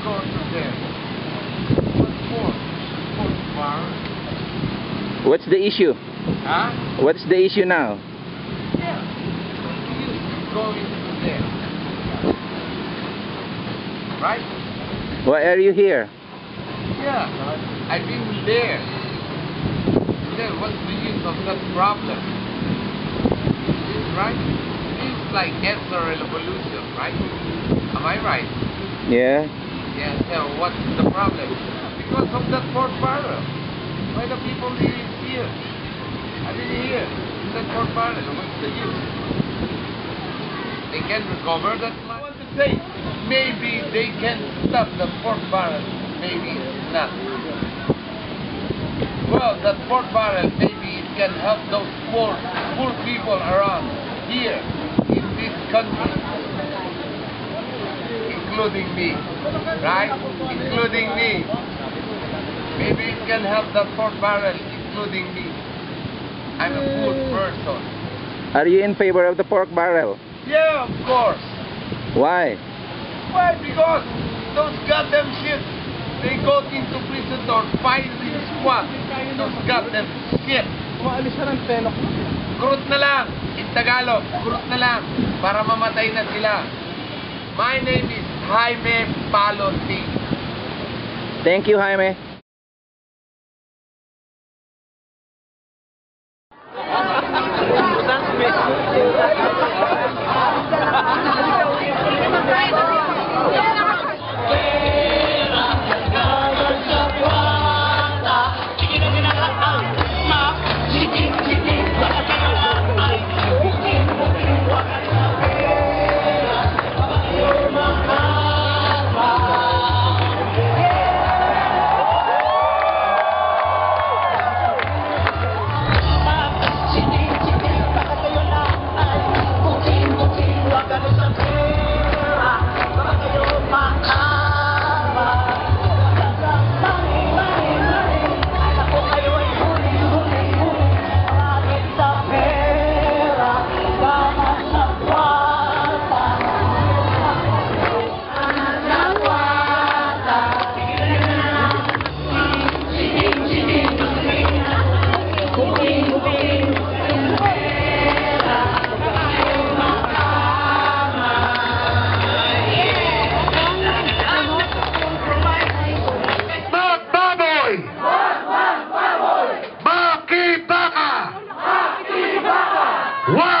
go to there. What for? Pork barrel? What's the issue? Huh? What's the issue now? Yeah. You go into there. Right? Why are you here? Yeah. I've been there. Then what's the use of that problem? Right? It's like answer revolution, right? Am I right? Yeah. Yeah, so what's the problem? Because of that pork barrel. Why the people live here? I mean here, in that pork barrel, what's the use? They can recover that money. I want to say, maybe they can stop the pork barrel, maybe not. Well, that pork barrel, maybe it can help those poor people around here, in this country. Including me, right? Including me. Maybe it can help the pork barrel, including me. I'm a poor person. Are you in favor of the pork barrel? Yeah, of course. Why? Why? Because those goddamn shit, they go into prison or firing squad. Those goddamn shit. Kurot na lang. In Tagalog, kurot na lang. Para mamatay na sila. My name is Jaime Paloti. Thank you, Jaime. What?